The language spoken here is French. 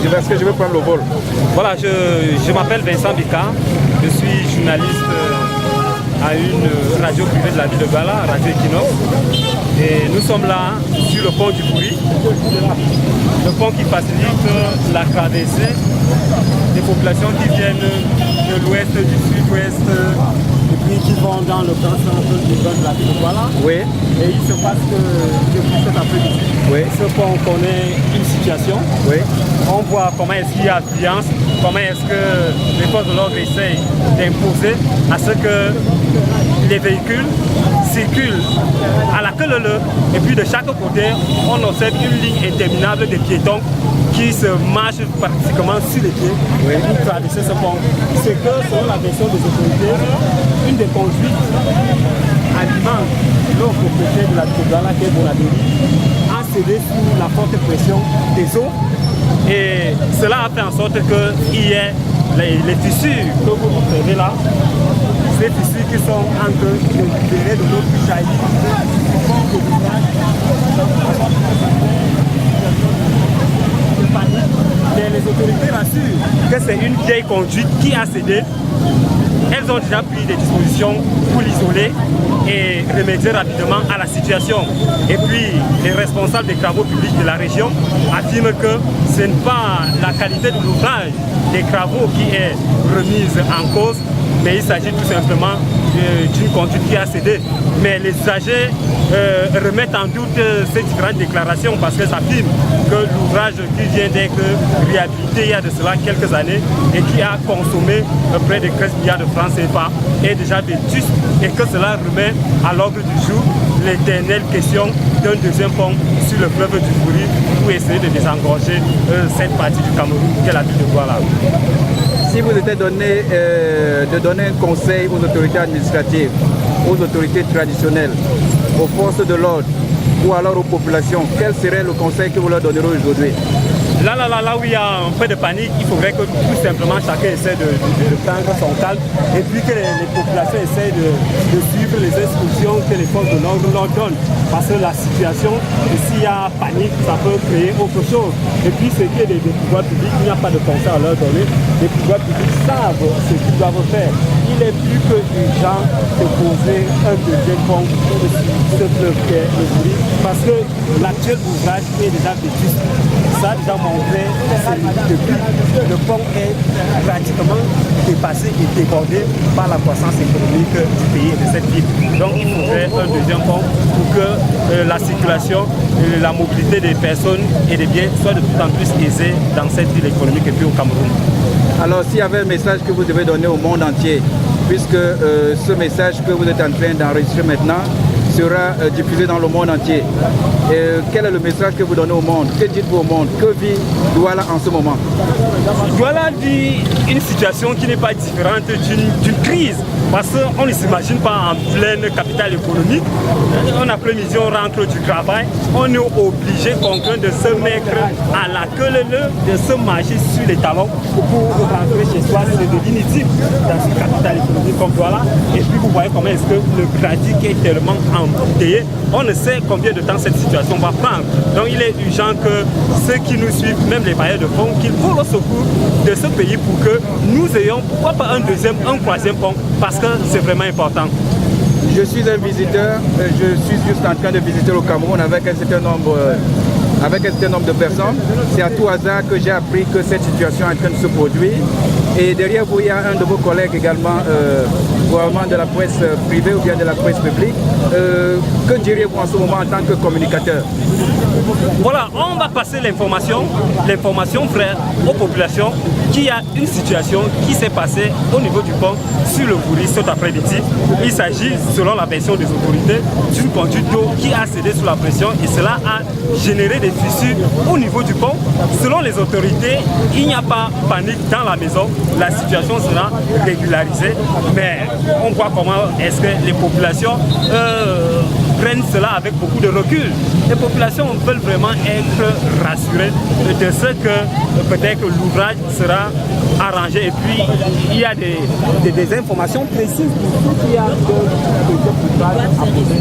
Est-ce que je vais prendre le vol? Voilà, je m'appelle Vincent Bicard, je suis journaliste à une radio privée de la ville de Douala, Radio Equinox. Et nous sommes là sur le pont du Bouri, le pont qui facilite la traversée des populations qui viennent de l'ouest, du sud-ouest, et puis qui vont dans le grand centre de la ville de Douala. Oui. Et il se passe que depuis cet après-midi, ce pont connaît une situation. Oui. On voit comment est-ce qu'il y a affluence, comment est-ce que les forces de l'ordre essayent d'imposer à ce que les véhicules circulent à la queue leu, et puis de chaque côté, on observe une ligne interminable de piétons qui se marchent pratiquement sur les pieds pour traverser ce pont. C'est que, selon la version des autorités, une des conduites alimente l'autre propriétaire de la Douala, qui est Bonadéry, a cédé sous la forte pression des eaux. Et cela a fait en sorte qu'il y ait les fissures que vous observez là, ces fissures qui sont en train de libérer de l'eau qui jaillit du fond de l'ouvrage. Mais les autorités rassurent que c'est une vieille conduite qui a cédé. Elles ont déjà pris des dispositions pour l'isoler et remédier rapidement à la situation. Et puis, les responsables des travaux publics de la région affirment que ce n'est pas la qualité de l'ouvrage des travaux qui est remise en cause, mais il s'agit tout simplement d'une conduite qui a cédé. Mais les usagers remettent en doute ces différentes déclarations parce qu'elles affirment que l'ouvrage qui vient d'être réhabilité il y a de cela quelques années et qui a consommé près de 13 milliards de francs CFA est déjà vétuste et que cela remet à l'ordre du jour l'éternelle question d'un deuxième pont sur le fleuve du Bouri pour essayer de désengorger cette partie du Cameroun qui est la ville de Douala. Si vous étiez donné de donner un conseil aux autorités administratives, aux autorités traditionnelles, aux forces de l'ordre ou alors aux populations, quel serait le conseil que vous leur donnerez aujourd'hui? Là où il y a un peu de panique, il faudrait que tout simplement chacun essaie de prendre son calme et puis que les populations essaient de suivre les instructions que les forces de l'ordre leur donnent. Parce que la situation, s'il y a panique, ça peut créer autre chose. Et puis ce qui est des pouvoirs publics, il n'y a pas de conseil à leur donner. Les pouvoirs publics savent ce qu'ils doivent faire. Il est plus que urgent de poser un deuxième pont sur ce fleuve qui est le Bouri, parce que l'actuel ouvrage est déjà vétuste. Ça a déjà montré depuis le pont est pratiquement dépassé et débordé par la croissance économique du pays et de cette ville. Donc il faudrait un deuxième pont pour que la circulation, la mobilité des personnes et des biens soit de plus en plus aisée dans cette ville économique et puis au Cameroun. Alors s'il y avait un message que vous devez donner au monde entier, puisque ce message que vous êtes en train d'enregistrer maintenant sera diffusé dans le monde entier. Quel est le message que vous donnez au monde? Que dites-vous au monde? Que vit Douala en ce moment? Douala vit une situation qui n'est pas différente d'une crise, parce qu'on ne s'imagine pas en pleine capitale économique. On après-midi, on rentre du travail, on est obligé, contraint de se mettre à la queue de se marcher sur les talons pour rentrer chez soi. C'est de l'inutile dans une capitale économique comme Douala. Et puis vous voyez comment est-ce que le pratique est tellement embouteillé. On ne sait combien de temps cette situation va prendre. Donc il est urgent que ceux qui nous suivent, même les bailleurs de fonds, qu'ils courent au secours de ce pays pour que nous ayons, pourquoi pas un deuxième, un troisième pont, parce que c'est vraiment important. Je suis un visiteur, je suis juste en train de visiter le Cameroun avec un certain nombre de personnes. C'est à tout hasard que j'ai appris que cette situation est en train de se produire. Et derrière vous, il y a un de vos collègues également, probablement de la presse privée ou bien de la presse publique. Que diriez-vous en ce moment en tant que communicateur? Voilà, on va passer l'information, frère, aux populations qu'il y a une situation qui s'est passée au niveau du pont sur le Bouri cet après-midi. Il s'agit, selon la version des autorités, d'une conduite d'eau qui a cédé sous la pression et cela a généré des fissures au niveau du pont. Selon les autorités, il n'y a pas panique dans la maison, la situation sera régularisée, mais on voit comment est-ce que les populations prennent cela avec beaucoup de recul. Les populations veulent vraiment être rassurées de ce que peut-être l'ouvrage sera arrangé et puis il y a des informations précises pour qu'il y a de ouvrage à poser.